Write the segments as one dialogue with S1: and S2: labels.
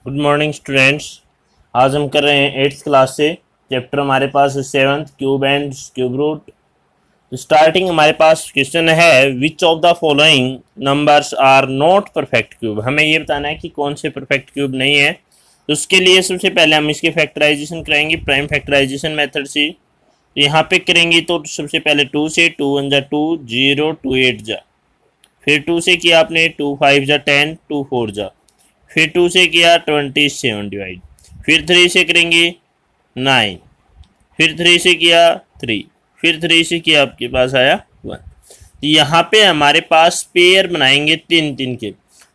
S1: Good morning students. आज हम कर रहे हैं 8th क्लास से चैप्टर हमारे पास है 7th cube and cube root. Starting हमारे पास क्वेश्चन है which of the following numbers are not perfect cube. हमें ये बताना है कि कौन से परफेक्ट क्यूब नहीं है। तो उसके लिए सबसे पहले हम इसके फैक्टराइजेशन कराएंगे प्राइम फैक्टराइजेशन मेथड से। तो यहाँ पे करेंगे तो सबसे पहले 2 से 2 1 जा 2 0 2 8 जा, फिर 2 से किया आपने 2 5 जा 10 2 4 जा, फिर 2 से किया 27 डिवाइड, फिर 3 से करेंगे 9, फिर 3 से किया 3, फिर 3 से किया आपके पास आया 1। तो यहाँ पे हमारे पास पेयर बनाएंगे 3 3 के।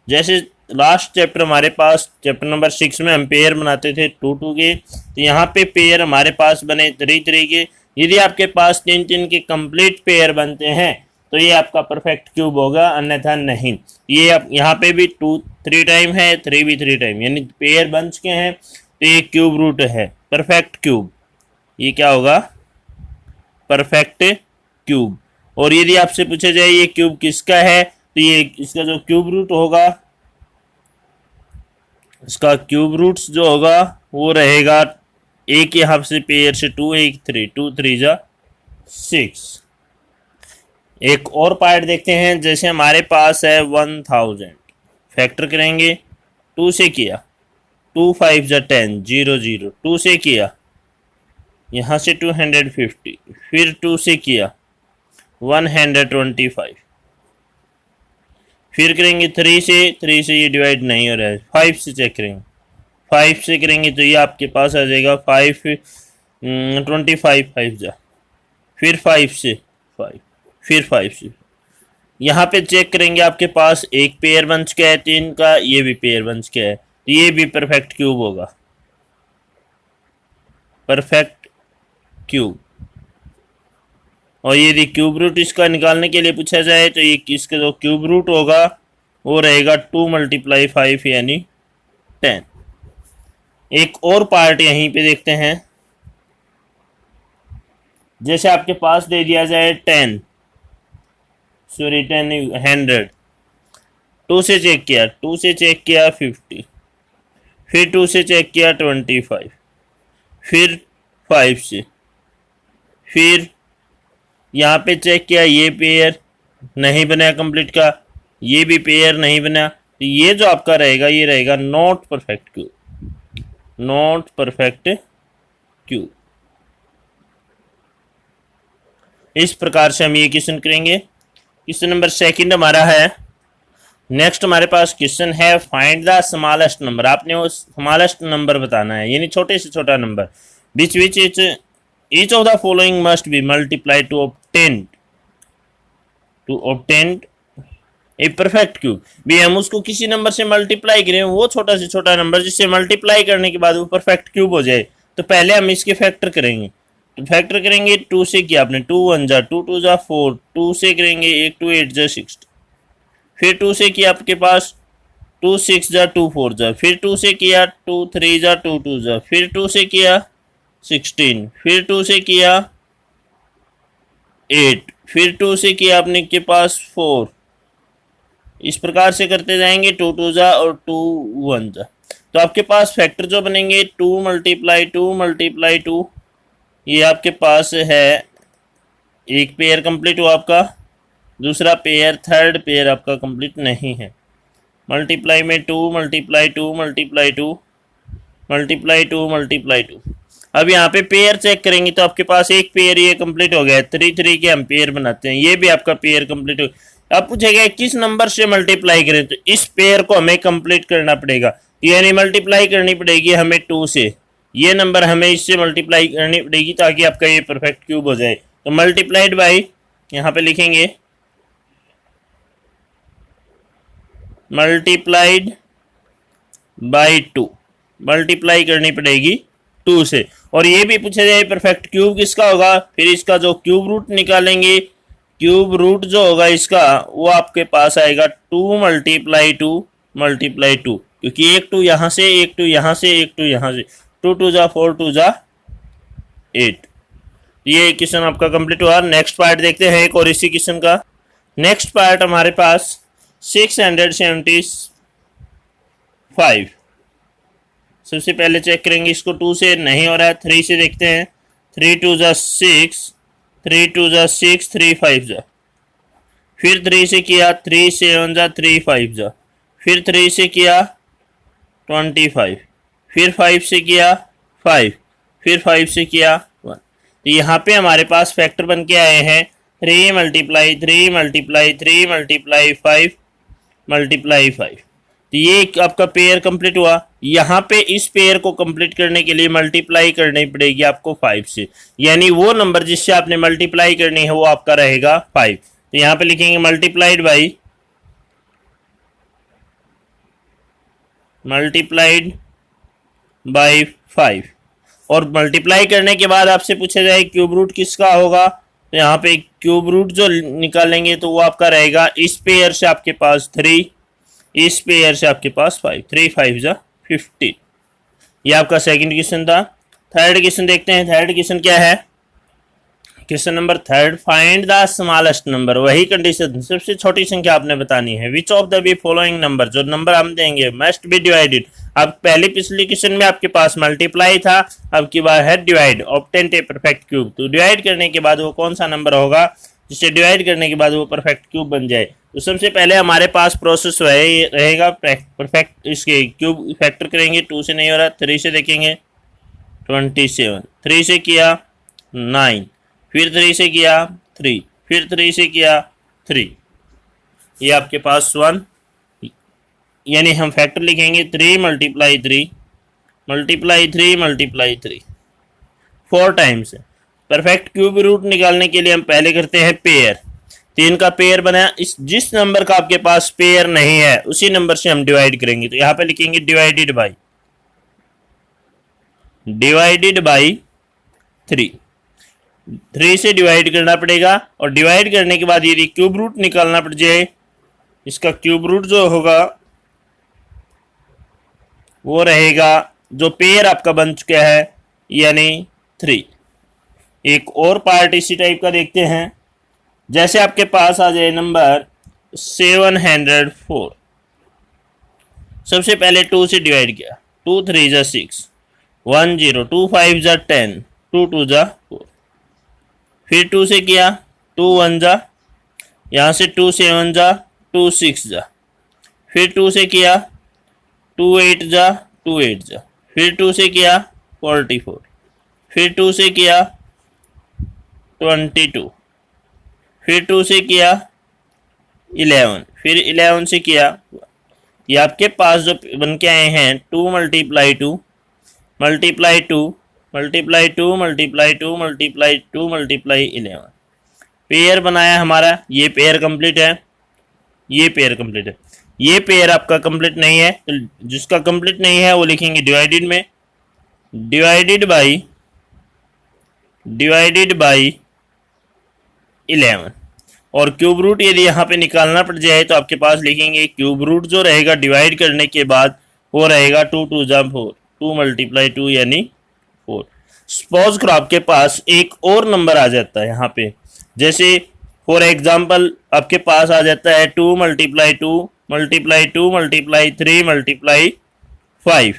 S1: जैसे लास्ट चैप्टर हमारे पास चैप्टर नंबर 6 में हम पेयर बनाते थे 2 2 के, तो यहाँ पे पेयर हमारे पास बने 3 3 के। यदि आपके पास 3 3 के कंप्लीट पेयर बनते हैं तो ये आपका परफेक्ट क्यूब होगा, अन्यथा नहीं। ये आप यहाँ पे भी 2 3 टाइम है, 3 भी 3 टाइम, यानी पेयर बन चुके हैं तो ये क्यूब रूट है, परफेक्ट क्यूब। ये क्या होगा? Perfect cube. और यदि आपसे पूछा जाए ये क्यूब किसका है, तो ये इसका जो क्यूब रूट होगा, इसका क्यूब रूट्स जो होगा वो रहेगा एक यहाँ से पेयर से 2 1 3 2 3 जा 6। एक और पार्ट देखते हैं। जैसे हमारे पास है 1000, फैक्टर करेंगे 2 से किया 2 5 जा 10 0 0, 2 से किया यहाँ से 250, फिर 2 से किया 125, फिर करेंगे 3 से ये डिवाइड नहीं हो रहा है, 5 से चेक करेंगे, 5 से करेंगे तो ये आपके पास आ जाएगा 5 25 5 जा, फिर 5 से 5, फिर 5 से। यहाँ पे चेक करेंगे आपके पास एक पेयर बन चुका है 3 का, ये भी पेयर बन चुका है, तो ये भी परफेक्ट क्यूब होगा, परफेक्ट क्यूब। और यदि क्यूब रूट इसका निकालने के लिए पूछा जाए तो ये इसका जो क्यूब रूट होगा वो रहेगा 2 × 5 यानी 10। एक और पार्ट यहीं पे देखते हैं। जैसे आपके पास दे दिया जाए 10 100, 2 से चेक किया 2 से चेक किया 50, फिर 2 से चेक किया 25, फिर 5 से, फिर यहाँ पे चेक किया ये पेयर नहीं बना कंप्लीट का, ये भी पेयर नहीं बना, तो ये जो आपका रहेगा ये रहेगा not perfect cube, not perfect cube. इस प्रकार से हम ये क्वेश्चन करेंगे। क्वेश्चन नंबर 2 हमारा है। नेक्स्ट हमारे पास क्वेश्चन है फाइंड द स्मॉलेस्ट नंबर। आपने वो स्मॉलेस्ट नंबर बताना है, यानी छोटे से छोटा number which each of the following must be multiply two obtain a perfect cube. भी हम उसको किसी नंबर से मल्टीप्लाई करें, वो छोटा से छोटा नंबर जिससे मल्टीप्लाई करने के बाद वो परफेक्ट क्यूब हो जाए, तो पहले हम इसके फैक्टर करेंगे। तो फैक्टर करेंगे 2 से किया आपने 2 1 जा 2 2 जा 4, 2 से करेंगे 1 2 8 जा 60, फिर 2 से किया आपके पास 2 6 जा 2 4 जा, फिर 2 से किया 2 3 जा 2 2 जा, फिर 2 से किया 16, फिर 2 से किया 8, फिर 2 से किया आपने के पास 4। इस प्रकार से करते जाएंगे 2 2 जा और 2 1 जा। तो आपके पास फैक्टर जो बनेंगे 2 × 2, ये आपके पास है एक पेयर कंप्लीट हुआ आपका, दूसरा पेयर थर्ड पेयर आपका कंप्लीट नहीं है। मल्टीप्लाई में 2 × 2 अब यहाँ पे पेयर चेक करेंगे तो आपके पास एक पेयर ये कंप्लीट हो गया है, 3 3 के हम पेयर बनाते हैं, ये भी आपका पेयर कंप्लीट हो। अब पूछेगा किस नंबर से मल्टीप्लाई करें, तो इस पेयर को हमें कंप्लीट करना पड़ेगा, यानी मल्टीप्लाई करनी पड़ेगी हमें 2 से, ये नंबर हमें इससे मल्टीप्लाई करनी पड़ेगी ताकि आपका ये परफेक्ट क्यूब हो जाए। तो मल्टीप्लाइड बाई, यहाँ पे लिखेंगे मल्टीप्लाइड बाई 2, मल्टीप्लाई करनी पड़ेगी 2 से। और ये भी पूछा जाए परफेक्ट क्यूब किसका होगा, फिर इसका जो क्यूब रूट निकालेंगे, क्यूब रूट जो होगा इसका वो आपके पास आएगा 2 × 2, क्योंकि एक 2 यहाँ से, एक 2 यहाँ से, एक 2 यहाँ से, 2 2 जा 4 2 जा 8। ये क्वेश्चन आपका कंप्लीट हुआ। नेक्स्ट पार्ट देखते हैं एक और इसी क्वेश्चन का। नेक्स्ट पार्ट हमारे पास 675 सबसे पहले चेक करेंगे इसको, 2 से नहीं हो रहा है, 3 से देखते हैं। 3 2 जा 6, 3 2 जा 6, 3 5 जा, फिर 3 से किया, 3 7 जा 3 5 जा, फिर 3 से किया 25, फिर 5 से किया 5, फिर 5 से किया 1। तो यहाँ पे हमारे पास फैक्टर बन के आए हैं 3 मल्टीप्लाई 3 मल्टीप्लाई 3 मल्टीप्लाई 5 मल्टीप्लाई 5। तो ये आपका पेयर कंप्लीट हुआ। यहाँ पे इस पेयर को कंप्लीट करने के लिए मल्टीप्लाई करनी पड़ेगी आपको 5 से, यानी वो नंबर जिससे आपने मल्टीप्लाई करनी है वो आपका रहेगा 5। तो यहाँ पे लिखेंगे मल्टीप्लाइड बाई 5, और मल्टीप्लाई करने के बाद आपसे पूछा जाए क्यूब रूट किसका होगा, तो यहाँ पे क्यूब रूट जो निकालेंगे तो वो आपका रहेगा इस पेयर से आपके पास 3, इस पेयर से आपके पास 5, 3 5 जा 15। ये आपका सेकंड क्वेश्चन था। थर्ड क्वेश्चन देखते हैं। थर्ड क्वेश्चन क्या है? Question number third, find the smallest number. वही कंडीशन, सबसे छोटी संख्या आपने बतानी है। Which of the be following number, जो नंबर हम देंगे मस्ट बी डिवाइडेड। अब पहले पिछले क्वेश्चन में आपके पास मल्टीप्लाई था, अब की बार है divide. Obtain a perfect cube, तो डिवाइड करने के बाद वो कौन सा नंबर होगा जिसे डिवाइड करने के बाद वो परफेक्ट क्यूब बन जाए। तो सबसे पहले हमारे पास प्रोसेस रहेगा परफेक्ट, इसके क्यूब फैक्टर करेंगे। 2 से नहीं हो रहा, 3 से देखेंगे 27, 3 से किया 9, फिर 3 से किया 3, फिर 3 से किया 3, ये आपके पास 1, यानी हम फैक्टर लिखेंगे 3 multiply 3 multiply 3 multiply 3, 4 times. Perfect cube root निकालने के लिए हम पहले करते हैं पेयर। 3 का पेयर बनाया, इस जिस नंबर का आपके पास पेयर नहीं है उसी नंबर से हम डिवाइड करेंगे। तो यहाँ पे लिखेंगे डिवाइडेड बाई 3, 3 से डिवाइड करना पड़ेगा, और डिवाइड करने के बाद यदि क्यूब रूट निकालना पड़ जाए, इसका क्यूब रूट जो होगा वो रहेगा जो पेयर आपका बन चुका है, यानी 3। एक और पार्ट इसी टाइप का देखते हैं। जैसे आपके पास आ जाए नंबर 704, सबसे पहले 2 से डिवाइड किया, 2 3 जा 6, 1 0, 2 5 जा 10, 2 2 जा 4, फिर 2 से किया, 2 1 जा, यहाँ से 2 7 जा, 2 6 जा, फिर 2 से किया, 2 8 जा, 2 8 जा, फिर 2 से किया 44, फिर 2 से किया 22, फिर 2 से किया 11, फिर 11 से किया। ये आपके पास जो बन के आए हैं 2 multiply 2 multiply 2 multiply 2 multiply 2 multiply 2 multiply 11, pair बनाया हमारा। ये पेयर कंप्लीट है, ये पेयर कंप्लीट है। ये पेयर आपका कंप्लीट नहीं है, तो जिसका कंप्लीट नहीं है वो लिखेंगे डिवाइडेड में, डिवाइडेड बाई 11। और क्यूब रूट यदि यहाँ पे निकालना पड़ जाए तो आपके पास लिखेंगे क्यूब रूट जो रहेगा डिवाइड करने के बाद वो रहेगा 2 2 जा 4, 2 मल्टीप्लाई 2 यानी 4। सपोज करो आपके पास एक और नंबर आ जाता है यहाँ पे, जैसे फॉर एग्जाम्पल आपके पास आ जाता है 2 मल्टीप्लाई 2 मल्टीप्लाई 2 मल्टीप्लाई 3 मल्टीप्लाई 5।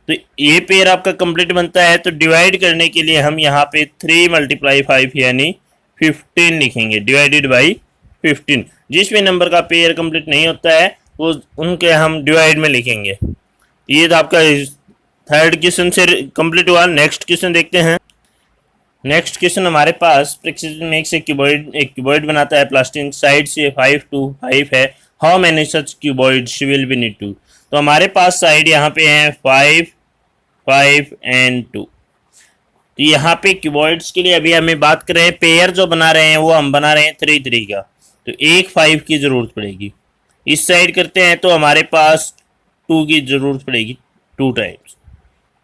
S1: तो ये पेयर आपका कंप्लीट बनता है। तो डिवाइड करने के लिए हम यहाँ पे 3 मल्टीप्लाई 5 यानी 15 लिखेंगे, डिवाइडेड बाई 15। जिस भी नंबर का पेयर कंप्लीट नहीं होता है वो उनके हम डिवाइड में लिखेंगे। ये तो आपका थर्ड क्वेश्चन से कंप्लीट हुआ। नेक्स्ट क्वेश्चन देखते हैं। नेक्स्ट क्वेश्चन हमारे पास प्रेसिजन मेक्स एक क्यूबॉइड बनाता है, प्लास्टिक साइड से 5 to 5 है। How many such cuboids will be need to. तो हमारे पास साइड यहाँ पे हैं 5 5 एंड 2। तो यहाँ पे क्यूबॉइड्स के लिए अभी हमें बात कर रहे हैं, पेयर जो बना रहे हैं वो हम बना रहे हैं 3 3 का, तो एक 5 की जरूरत पड़ेगी। इस साइड करते हैं तो हमारे पास 2 की जरूरत पड़ेगी 2 टाइम्स।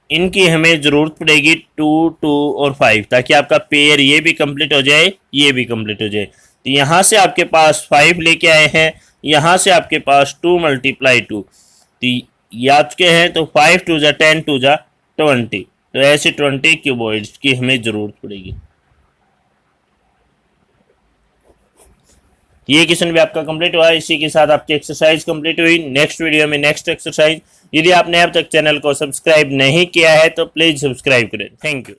S1: इनकी हमें जरूरत पड़ेगी 2 2 और 5, ताकि आपका पेयर ये भी कंप्लीट हो जाए, ये भी कंप्लीट हो जाए। तो यहाँ से आपके पास 5 लेके आए हैं, यहाँ से आपके पास 2 मल्टीप्लाई 2, तो याद के हैं तो 5 2 जा 10 2 जा 20। तो ऐसे 20 क्यूबॉइड्स की हमें जरूरत पड़ेगी। ये क्वेश्चन भी आपका कंप्लीट हुआ। इसी के साथ आपकी एक्सरसाइज कंप्लीट हुई। नेक्स्ट वीडियो में नेक्स्ट एक्सरसाइज यदि आपने अब तक चैनल को सब्सक्राइब नहीं किया है तो प्लीज़ सब्सक्राइब करें। Thank you.